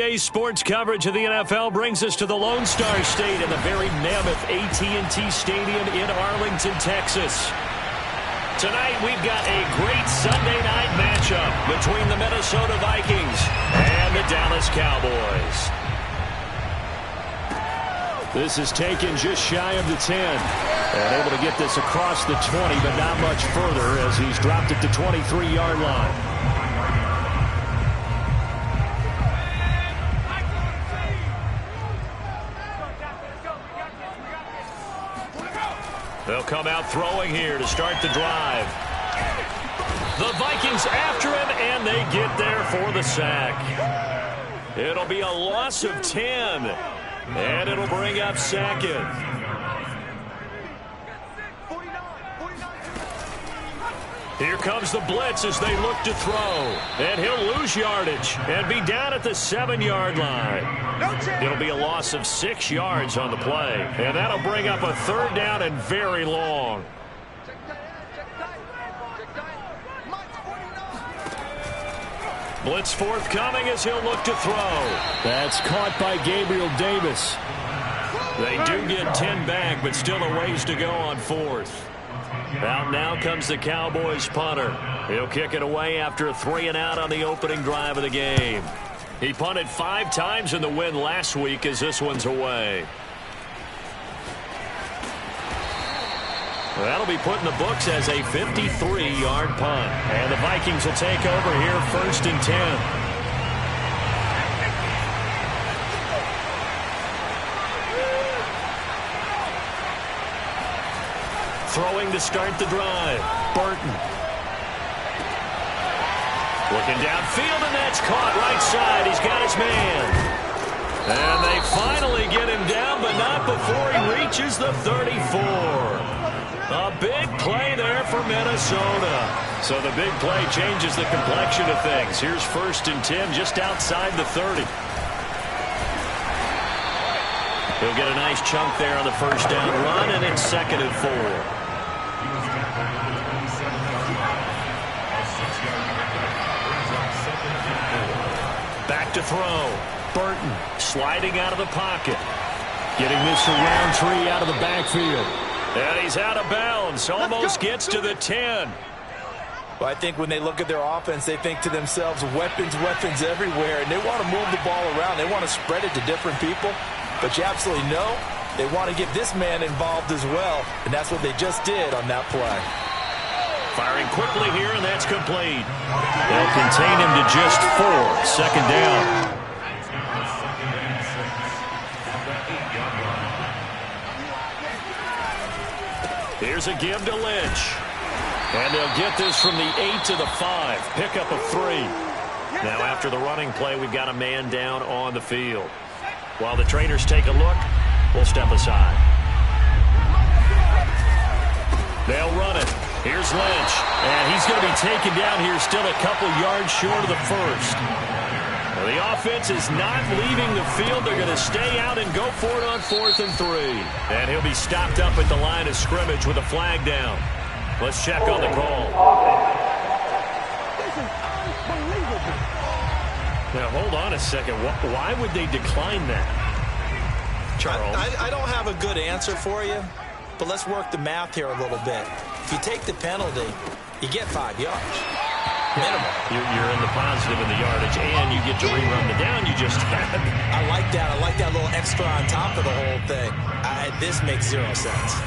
Today's sports coverage of the NFL brings us to the Lone Star State in the very mammoth AT&T Stadium in Arlington, Texas. Tonight we've got a great Sunday night matchup between the Minnesota Vikings and the Dallas Cowboys. This is taken just shy of the 10. And able to get this across the 20, but not much further as he's dropped it to 23-yard line. They'll come out throwing here to start the drive. The Vikings after him, and they get there for the sack. It'll be a loss of 10, and it'll bring up second. Here comes the blitz as they look to throw. And he'll lose yardage and be down at the 7-yard line. It'll be a loss of 6 yards on the play. And that'll bring up a third down and very long. Blitz forthcoming as he'll look to throw. That's caught by Gabriel Davis. They do get 10 back, but still a ways to go on fourth. Out now comes the Cowboys punter. He'll kick it away after a 3-and-out on the opening drive of the game. He punted 5 times in the win last week as this one's away. That'll be put in the books as a 53-yard punt. And the Vikings will take over here first and 10. Throwing to start the drive. Burton. Looking downfield, and that's caught right side. He's got his man. And they finally get him down, but not before he reaches the 34. A big play there for Minnesota. So the big play changes the complexion of things. Here's first and 10 just outside the 30. He'll get a nice chunk there on the first down run, and it's second and 4. Back to throw. Burton sliding out of the pocket. Getting this around tree out of the backfield. And he's out of bounds. Almost gets to the 10. Well, I think when they look at their offense, they think to themselves, weapons, weapons everywhere. And they want to move the ball around. They want to spread it to different people. But you absolutely know they want to get this man involved as well. And that's what they just did on that play. Firing quickly here, and that's complete. They'll contain him to just 4. Second down. Here's a give to Lynch. And they'll get this from the 8 to the 5. Pick up of 3. Now after the running play, we've got a man down on the field. While the trainers take a look, we'll step aside. They'll run it. Here's Lynch. And he's going to be taken down here still a couple yards short of the first. Well, the offense is not leaving the field. They're going to stay out and go for it on 4th and 3. And he'll be stopped up at the line of scrimmage with a flag down. Let's check on the call. This is unbelievable. Now, hold on a second. Why would they decline that? Charles? I don't have a good answer for you, but let's work the math here a little bit. If you take the penalty, you get 5 yards. Minimum. You're in the positive in the yardage, and you get to rerun the down you just had. I like that. I like that little extra on top of the whole thing. This makes 0 sense.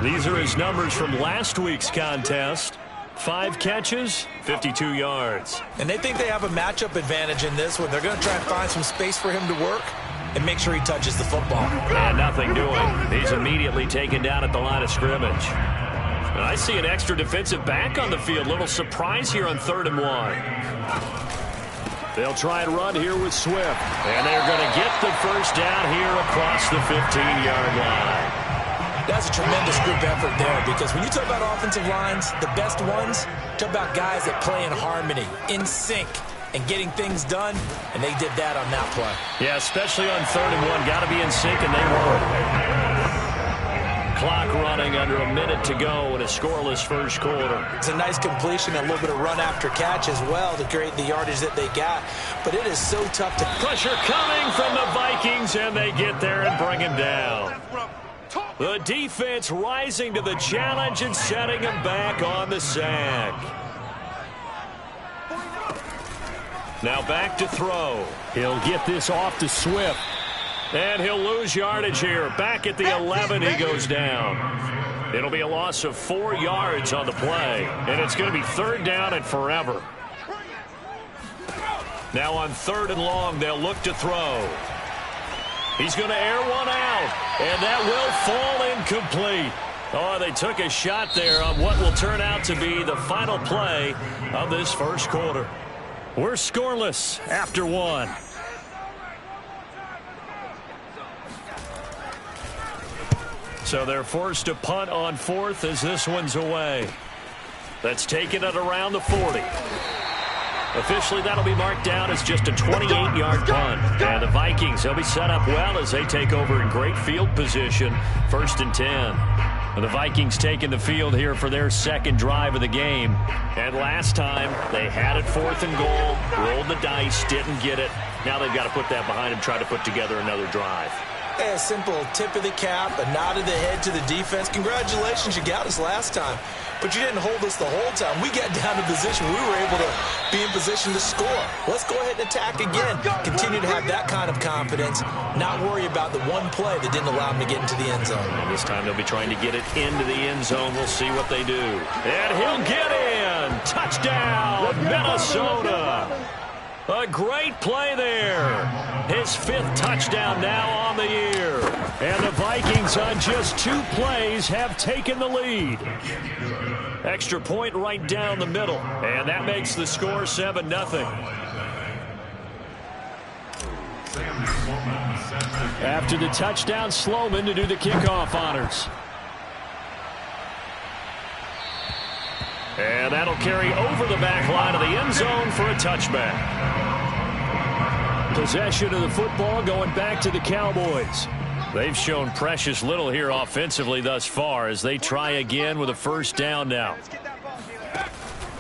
These are his numbers from last week's contest. 5 catches, 52 yards. And they think they have a matchup advantage in this one. They're going to try and find some space for him to work and make sure he touches the football. And nothing doing. He's immediately taken down at the line of scrimmage. And I see an extra defensive back on the field. Little surprise here on 3rd and 1. They'll try and run here with Swift. And they're going to get the first down here across the 15-yard line. That's a tremendous group effort there, because when you talk about offensive lines, the best ones, talk about guys that play in harmony, in sync, and getting things done, and they did that on that play. Yeah, especially on 3rd and 1. Got to be in sync, and they were. clock running under a minute to go in a scoreless first quarter. It's a nice completion, a little bit of run after catch as well to create the yardage that they got. But it is so tough to... Pressure coming from the Vikings, and they get there and bring him down. The defense rising to the challenge and setting him back on the sack. Now back to throw. He'll get this off to Swift. And he'll lose yardage here. Back at the 11, he goes down. It'll be a loss of 4 yards on the play. And it's going to be 3rd down and forever. Now on 3rd and long, they'll look to throw. He's going to air one out. And that will fall incomplete. Oh, they took a shot there on what will turn out to be the final play of this first quarter. We're scoreless after 1. So they're forced to punt on 4th as this one's away. That's taken it around the 40. Officially, that'll be marked down as just a 28-yard punt. And the Vikings, they'll be set up well as they take over in great field position, 1st and 10. The Vikings taking the field here for their second drive of the game. And last time, they had it 4th and goal, rolled the dice, didn't get it. Now they've got to put that behind them, try to put together another drive. A simple tip of the cap, a nod of the head to the defense. Congratulations, you got us last time. But you didn't hold us the whole time. We got down to position. We were able to be in position to score. Let's go ahead and attack again. Continue to have that kind of confidence. Not worry about the one play that didn't allow them to get into the end zone. And this time they'll be trying to get it into the end zone. We'll see what they do. And he'll get in. Touchdown, Minnesota. A great play there. His 5th touchdown now on the year. And the Vikings on just 2 plays have taken the lead. Extra point right down the middle. And that makes the score 7-0. After the touchdown, Sloman to do the kickoff honors. And that'll carry over the back line of the end zone for a touchback. Possession of the football going back to the Cowboys. They've shown precious little here offensively thus far as they try again with a 1st down now.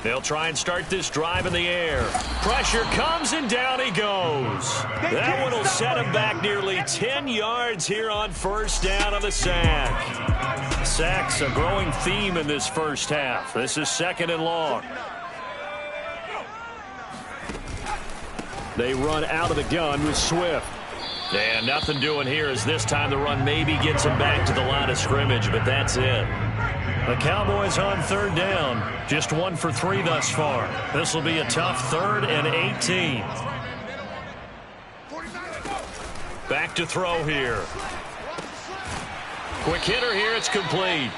They'll try and start this drive in the air. Pressure comes and down he goes. That one will set him back nearly 10 yards here on 1st down on the sack. Sacks a growing theme in this first half. This is 2nd and long. They run out of the gun with Swift. And nothing doing here as this time the run maybe gets him back to the line of scrimmage, but that's it. The Cowboys on 3rd down. Just 1 for 3 thus far. This will be a tough 3rd and 18. Back to throw here. Quick hitter here. It's complete.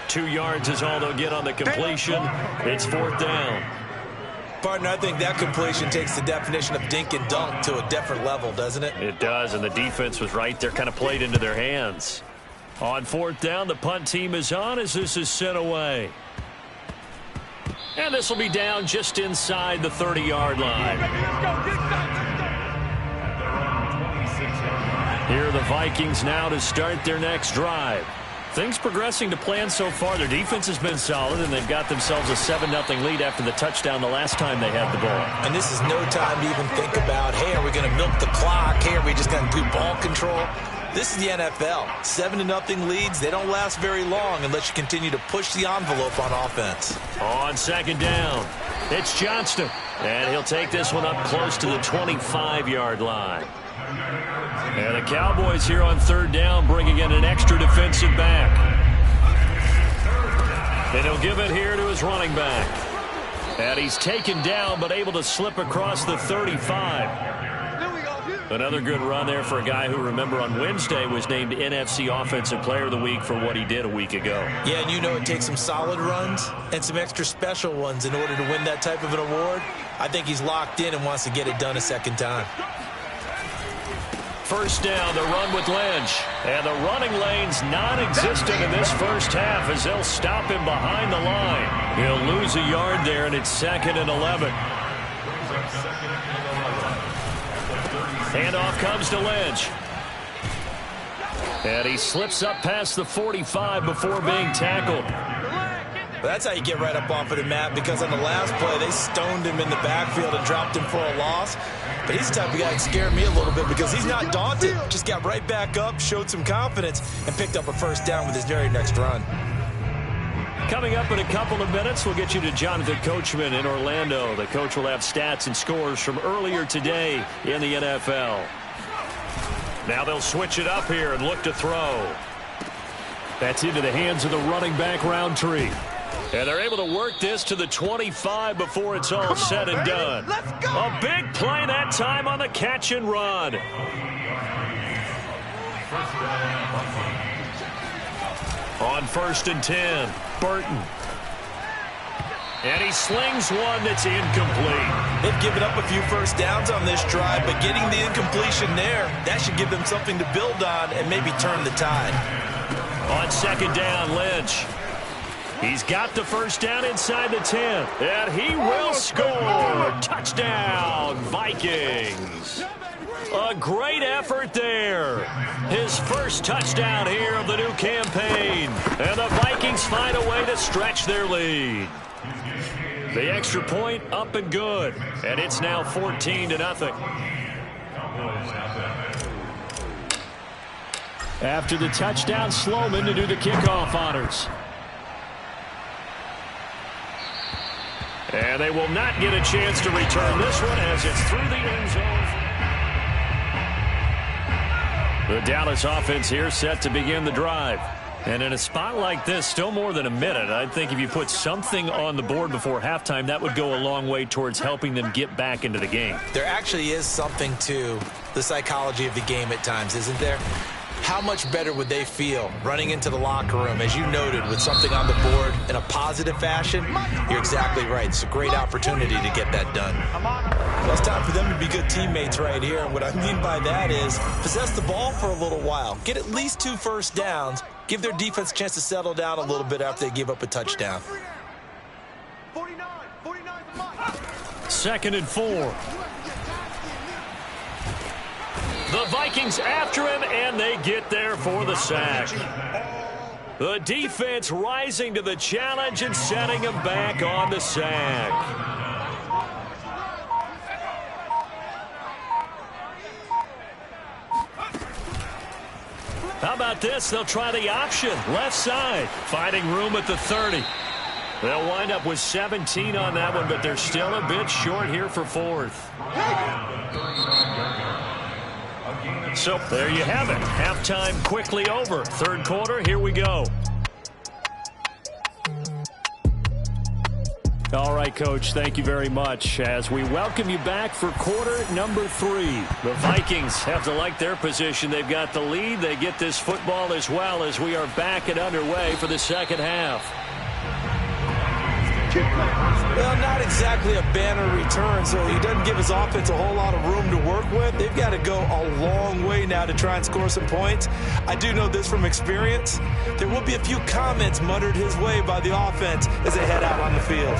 2 yards is all they'll get on the completion. It's 4th down. Partner, I think that completion takes the definition of dink and dunk to a different level, doesn't it? It does, and the defense was right there, kind of played into their hands. On 4th down, the punt team is on as this is sent away. And this will be down just inside the 30-yard line. Here are the Vikings now to start their next drive. Things progressing to plan so far. Their defense has been solid, and they've got themselves a 7-0 lead after the touchdown the last time they had the ball. And this is no time to even think about, hey, are we going to milk the clock? Hey, are we just going to do ball control? This is the NFL. 7-0 leads, they don't last very long unless you continue to push the envelope on offense. On 2nd down, it's Johnston. And he'll take this one up close to the 25-yard line. And the Cowboys here on 3rd down bringing in an extra defensive back. And he'll give it here to his running back. And he's taken down but able to slip across the 35. Another good run there for a guy who, remember, on Wednesday was named NFC Offensive Player of the Week for what he did a week ago. Yeah, and you know it takes some solid runs and some extra special ones in order to win that type of an award. I think he's locked in and wants to get it done a second time. 1st down, the run with Lynch. And the running lane's non-existent in this first half as they'll stop him behind the line. He'll lose a yard there, and it's 2nd and 11. Handoff comes to Lynch. And he slips up past the 45 before being tackled. That's how you get right up off of the mat, because on the last play, they stoned him in the backfield and dropped him for a loss. But he's the type of guy that scared me a little bit because he's not daunted. Just got right back up, showed some confidence, and picked up a first down with his very next run. Coming up in a couple of minutes, we'll get you to Jonathan Coachman in Orlando. The coach will have stats and scores from earlier today in the NFL. Now they'll switch it up here and look to throw. That's into the hands of the running back, Roundtree. And they're able to work this to the 25 before it's all said and done. A big play that time on the catch and run. On 1st and 10, Burton. And he slings one that's incomplete. They've given up a few first downs on this drive, but getting the incompletion there, that should give them something to build on and maybe turn the tide. On 2nd down, Lynch. He's got the first down inside the 10. And he will score. Touchdown, Vikings. A great effort there. His first touchdown here of the new campaign. And the Vikings find a way to stretch their lead. The extra point up and good. And it's now 14-0. After the touchdown, Sloman to do the kickoff honors. And they will not get a chance to return this one as it's through the end zone. The Dallas offense here set to begin the drive. And in a spot like this, still more than a minute, I think if you put something on the board before halftime, that would go a long way towards helping them get back into the game. There actually is something to the psychology of the game at times, isn't there? How much better would they feel running into the locker room, as you noted, with something on the board in a positive fashion? You're exactly right. It's a great opportunity to get that done. Well, it's time for them to be good teammates right here. And what I mean by that is possess the ball for a little while. Get at least 2 first downs. Give their defense a chance to settle down a little bit after they give up a touchdown. 2nd and 4. The Vikings after him, and they get there for the sack. The defense rising to the challenge and setting him back on the sack. How about this? They'll try the option. Left side. Finding room at the 30. They'll wind up with 17 on that one, but they're still a bit short here for 4th. So there you have it. Halftime quickly over. 3rd quarter, here we go. All right, Coach, thank you very much. As we welcome you back for quarter number 3. The Vikings have to like their position. They've got the lead. They get this football as well as we are back and underway for the second half. Well, not exactly a banner return, so he doesn't give his offense a whole lot of room to work with. They've got to go a long way now to try and score some points. I do know this from experience. There will be a few comments muttered his way by the offense as they head out on the field.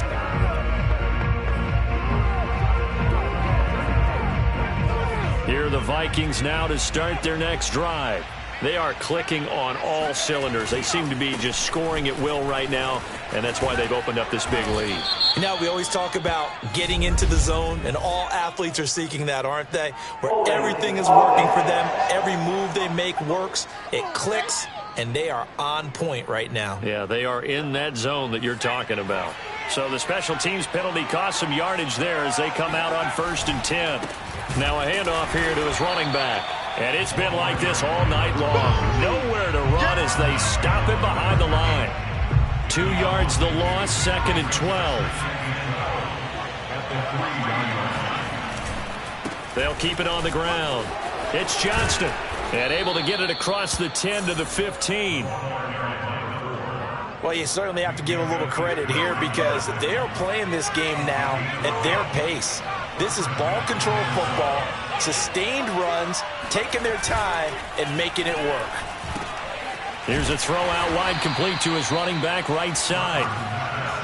Here are the Vikings now to start their next drive. They are clicking on all cylinders. They seem to be just scoring at will right now, and that's why they've opened up this big lead. You know, we always talk about getting into the zone, and all athletes are seeking that, aren't they? Where everything is working for them, every move they make works, it clicks, and they are on point right now. Yeah, they are in that zone that you're talking about. So the special teams penalty cost some yardage there as they come out on 1st and 10. Now a handoff here to his running back. And it's been like this all night long. Nowhere to run as they stop him behind the line. 2 yards the loss, 2nd and 12. They'll keep it on the ground. It's Johnston. And able to get it across the 10 to the 15. Well, you certainly have to give a little credit here because they are playing this game now at their pace. This is ball control football, sustained runs, taking their time and making it work. Here's a throw out wide, complete to his running back right side.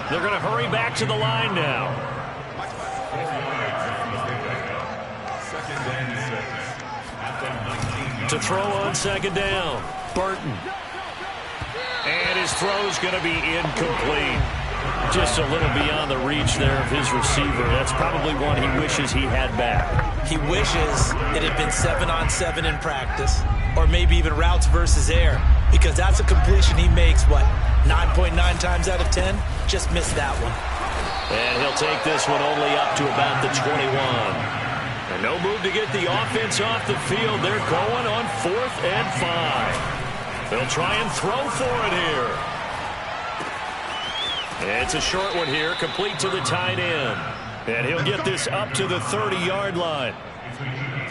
They're going to hurry back to the line now. To throw on second down, Burton. And his throw's going to be incomplete. Just a little beyond the reach there of his receiver. That's probably one he wishes he had back. He wishes it had been 7-on-7 in practice, or maybe even routes versus air, because that's a completion he makes, what, 9.9 times out of 10? Just missed that one. And he'll take this one only up to about the 21. And no move to get the offense off the field. They're going on 4th and 5. They'll try and throw for it here. It's a short one here, complete to the tight end. And he'll get this up to the 30-yard line.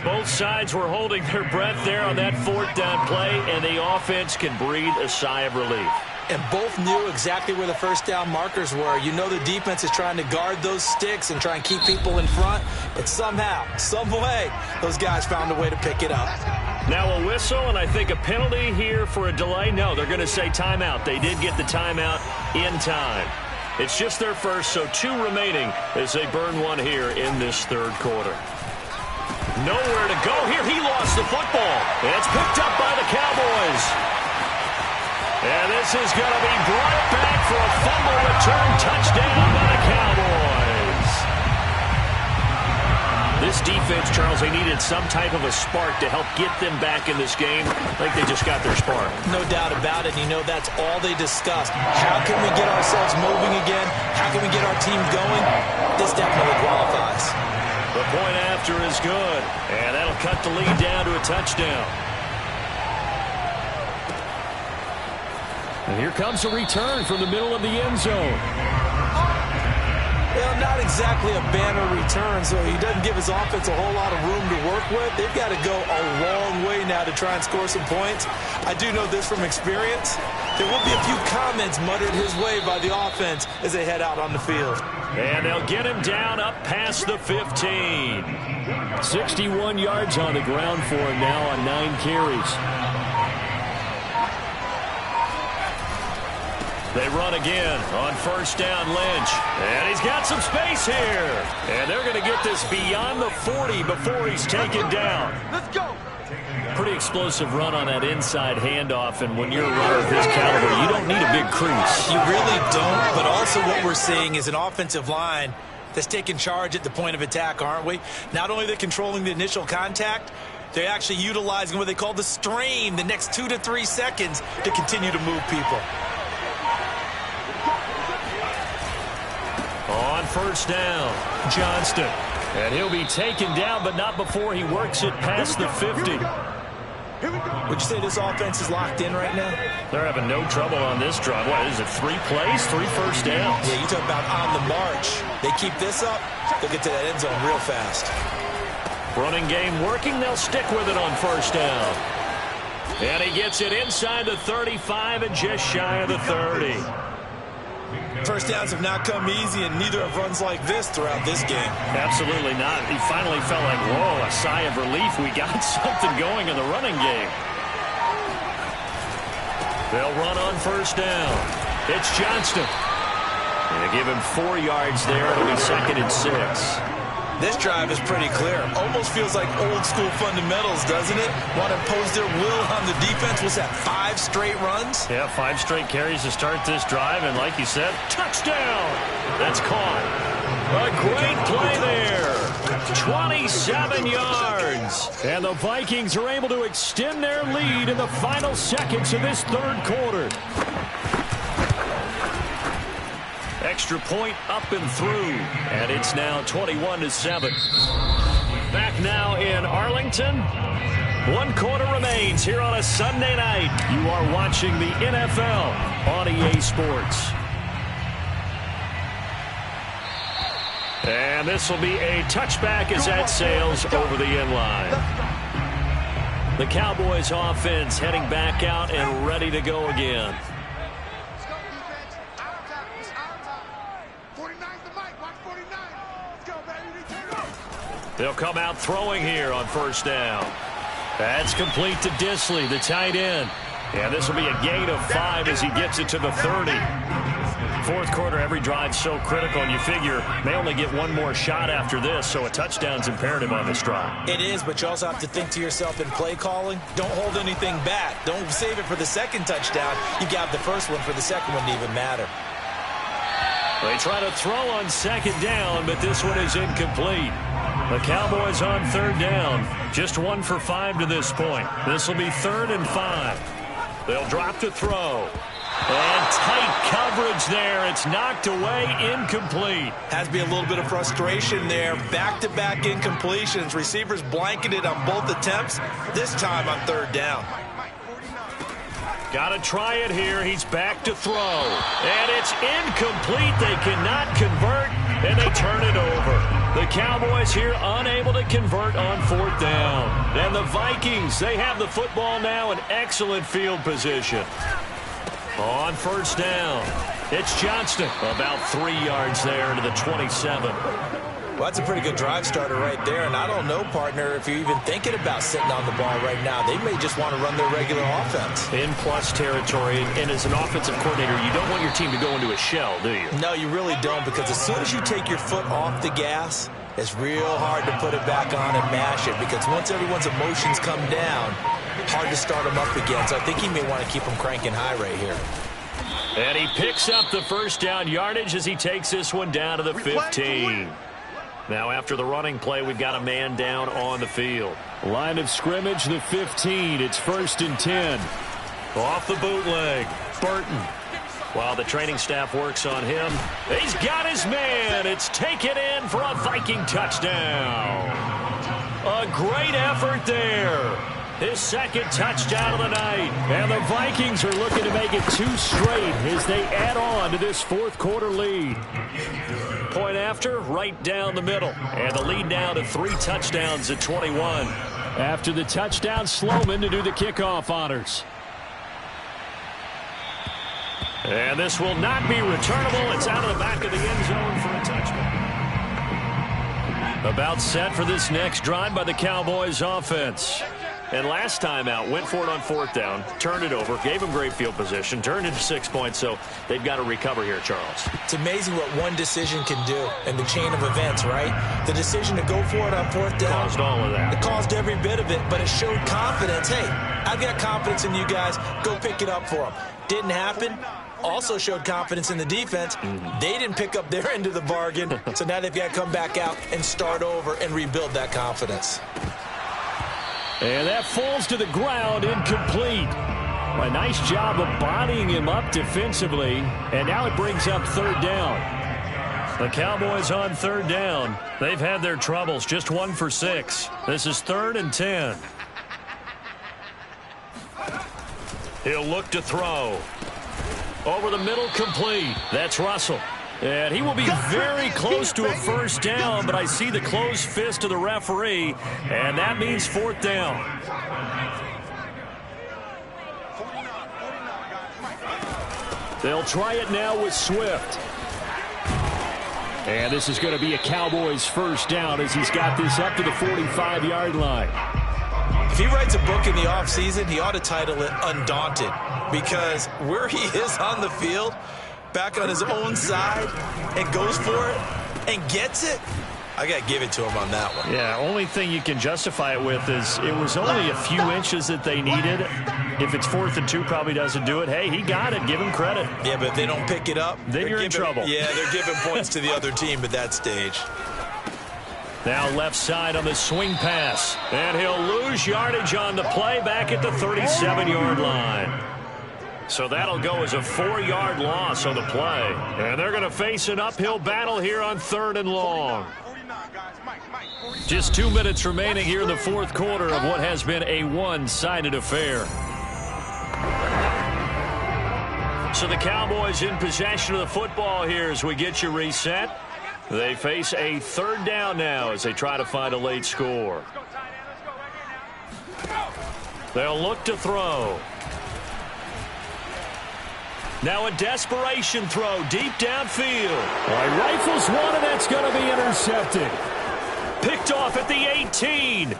Both sides were holding their breath there on that 4th down play, and the offense can breathe a sigh of relief. And both knew exactly where the first down markers were. You know the defense is trying to guard those sticks and try and keep people in front, but somehow, some way, those guys found a way to pick it up. Now a whistle, and I think a penalty here for a delay. No, they're going to say timeout. They did get the timeout in time. It's just their first, so 2 remaining as they burn one here in this 3rd quarter. Nowhere to go here. He lost the football. And it's picked up by the Cowboys. And this is going to be brought back for a fumble return touchdown by the Cowboys. This defense, Charles, they needed some type of a spark to help get them back in this game. I think they just got their spark. No doubt about it. You know, that's all they discussed. How can we get ourselves moving again? How can we get our team going? This definitely qualifies. The point after is good, and that'll cut the lead down to a touchdown. And here comes a return from the middle of the end zone. Well, not exactly a banner return, so he doesn't give his offense a whole lot of room to work with. They've got to go a long way now to try and score some points. I do know this from experience. There will be a few comments muttered his way by the offense as they head out on the field. And they'll get him down up past the 15. 61 yards on the ground for him now on 9 carries. They run again on first down, Lynch. And he's got some space here. And they're going to get this beyond the 40 before he's taken down. Let's go. Pretty explosive run on that inside handoff. And when you're a runner of his caliber, you don't need a big crease. You really don't, but also what we're seeing is an offensive line that's taking charge at the point of attack, aren't we? Not only are they controlling the initial contact, they're actually utilizing what they call the strain the next 2 to 3 seconds to continue to move people. On first down, Johnston. And he'll be taken down, but not before he works it past the 50. Would you say this offense is locked in right now? They're having no trouble on this drive. What is it, 3 plays, 3 first downs? Yeah, you talk about on the march. They keep this up, they'll get to that end zone real fast. Running game working, they'll stick with it on first down. And he gets it inside the 35 and just shy of the 30. First downs have not come easy, and neither have runs like this throughout this game. Absolutely not. He finally felt like, whoa, a sigh of relief. We got something going in the running game. They'll run on first down. It's Johnston. And they give him 4 yards there. It'll be 2nd and 6. This drive is pretty clear. Almost feels like old school fundamentals, doesn't it? Want to impose their will on the defense. What's that, 5 straight runs? Yeah, 5 straight carries to start this drive. And like you said, touchdown. That's caught. A great play there. 27 yards. And the Vikings are able to extend their lead in the final seconds of this 3rd quarter. Extra point up and through, and it's now 21-7. Back now in Arlington. 1 quarter remains here on a Sunday night. You are watching the NFL on EA Sports. And this will be a touchback as that sails over the end line. The Cowboys offense heading back out and ready to go again. They'll come out throwing here on first down. That's complete to Disley, the tight end. And this will be a gain of 5 as he gets it to the 30. fourth quarter, every drive's so critical, and you figure they only get one more shot after this, so a touchdown's imperative on this drive. It is, but you also have to think to yourself in play calling, don't hold anything back. Don't save it for the second touchdown. You got the first one for the second one to even matter. They try to throw on second down, but this one is incomplete. The Cowboys on third down. Just 1 for 5 to this point. This will be 3rd and 5. They'll drop to throw. And tight coverage there. It's knocked away, incomplete. Has to be a little bit of frustration there. Back-to-back incompletions. Receivers blanketed on both attempts. This time on third down. Got to try it here. He's back to throw. And it's incomplete. They cannot convert, and they turn it over. The Cowboys here unable to convert on fourth down. And the Vikings, they have the football now in excellent field position. On first down, it's Johnston. About 3 yards there to the 27. Well, that's a pretty good drive starter right there. And I don't know, partner, if you're even thinking about sitting on the ball right now. They may just want to run their regular offense. In plus territory, and as an offensive coordinator, you don't want your team to go into a shell, do you? No, you really don't, because as soon as you take your foot off the gas, it's real hard to put it back on and mash it, because once everyone's emotions come down, hard to start them up again. So I think he may want to keep them cranking high right here. And he picks up the first down yardage as he takes this one down to the 15. Now after the running play, we've got a man down on the field. Line of scrimmage, the 15. It's 1st and 10. Off the bootleg, Burton. While the training staff works on him, he's got his man. It's taken in for a Viking touchdown. A great effort there. His second touchdown of the night. And the Vikings are looking to make it 2 straight as they add on to this fourth quarter lead. Point after, right down the middle. And the lead now to 3 touchdowns at 21. After the touchdown, Sloman to do the kickoff honors. And this will not be returnable. It's out of the back of the end zone for a touchdown. About set for this next drive by the Cowboys offense. And last time out, went for it on fourth down, turned it over, gave them great field position, turned into 6 points, so they've got to recover here, Charles. It's amazing what one decision can do in the chain of events, right? The decision to go for it on fourth down. Caused all of that. It caused every bit of it, but it showed confidence. Hey, I've got confidence in you guys. Go pick it up for them. Didn't happen. Also showed confidence in the defense. They didn't pick up their end of the bargain, so now they've got to come back out and start over and rebuild that confidence. And that falls to the ground, incomplete. A nice job of bodying him up defensively, and now it brings up third down. The Cowboys on third down. They've had their troubles, just 1 for 6. This is 3rd and 10. He'll look to throw. Over the middle, complete. That's Russell. And he will be very close to a first down, but I see the closed fist of the referee, and that means fourth down. They'll try it now with Swift. And this is going to be a Cowboys first down as he's got this up to the 45-yard line. If he writes a book in the offseason, he ought to title it Undaunted, because where he is on the field, back on his own side, and goes for it and gets it, I got to give it to him on that one. Yeah, only thing you can justify it with is it was only a few inches that they needed. If it's 4th and 2, probably doesn't do it. Hey, he got it. Give him credit. Yeah, but if they don't pick it up, then you're in trouble. Yeah, they're giving points to the other team at that stage. Now left side on the swing pass. And he'll lose yardage on the play back at the 37-yard line. So that'll go as a 4-yard loss on the play. And they're going to face an uphill battle here on 3rd and long. Just 2 minutes remaining here in the fourth quarter of what has been a one-sided affair. So the Cowboys in possession of the football here as we get you reset. They face a third down now as they try to find a late score. They'll look to throw. Now a desperation throw deep downfield. Rifles one, and that's going to be intercepted. Picked off at the 18.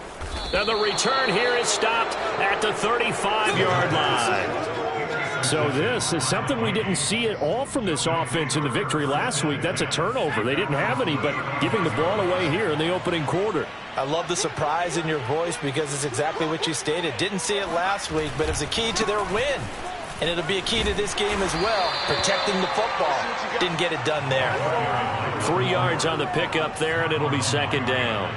And the return here is stopped at the 35-yard line. So this is something we didn't see at all from this offense in the victory last week. That's a turnover. They didn't have any, but giving the ball away here in the opening quarter. I love the surprise in your voice because it's exactly what you stated. Didn't see it last week, but it's a key to their win. And it'll be a key to this game as well, protecting the football. Didn't get it done there. 3 yards on the pickup there, and it'll be second down.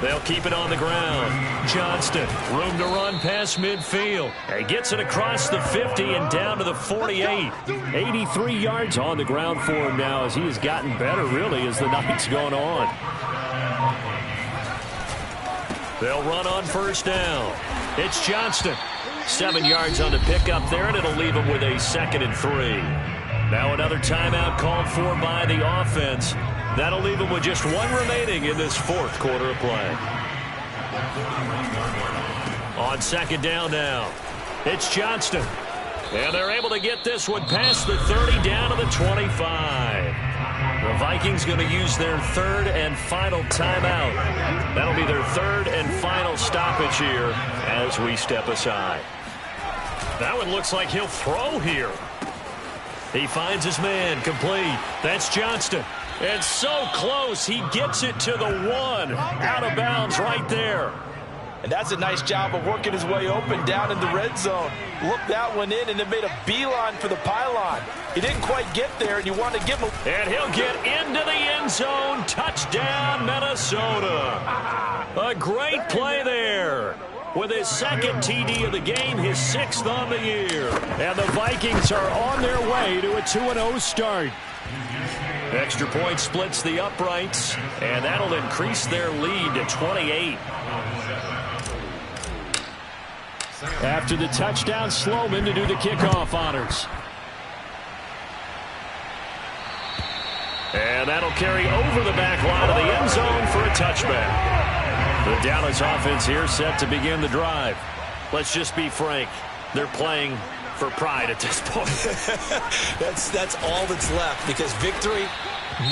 They'll keep it on the ground. Johnston, room to run past midfield. He gets it across the 50 and down to the 48. 83 yards on the ground for him now as he has gotten better, really, as the night's gone on. They'll run on first down. It's Johnston. 7 yards on the pickup there, and it'll leave him with a 2nd and 3. Now another timeout called for by the offense. That'll leave him with just 1 remaining in this 4th quarter of play. On second down now, it's Johnston. And they're able to get this one past the 30 down to the 25. The Vikings going to use their 3rd and final timeout. That'll be their 3rd and final stoppage here as we step aside. That one looks like he'll throw here. He finds his man, complete. That's Johnston. And so close, he gets it to the 1. Out of bounds right there. And that's a nice job of working his way open down in the red zone. Looked that one in and then made a beeline for the pylon. He didn't quite get there, and you want to give him. And he'll get into the end zone. Touchdown, Minnesota. A great play there. With his 2nd TD of the game, his 6th on the year. And the Vikings are on their way to a 2-0 start. Extra point splits the uprights, and that'll increase their lead to 28. After the touchdown, Sloman to do the kickoff honors. And that'll carry over the back line of the end zone for a touchback. The Dallas offense here set to begin the drive. Let's just be frank. They're playing for pride at this point. That's all that's left, because victory,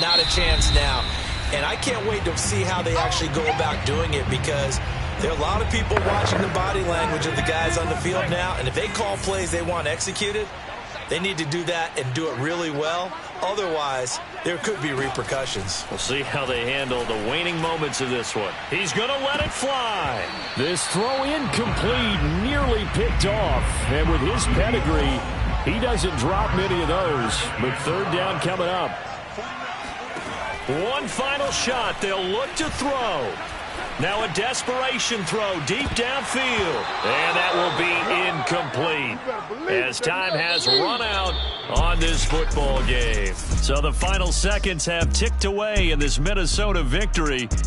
not a chance now. And I can't wait to see how they actually go about doing it, because there are a lot of people watching the body language of the guys on the field now, and if they call plays they want executed, they need to do that and do it really well. Otherwise, there could be repercussions. We'll see how they handle the waning moments of this one. He's going to let it fly. This throw incomplete, nearly picked off. And with his pedigree, he doesn't drop many of those. But 3rd down coming up. One final shot. They'll look to throw. Now a desperation throw deep downfield. And that will be incomplete as time has run out on this football game. So the final seconds have ticked away in this Minnesota victory.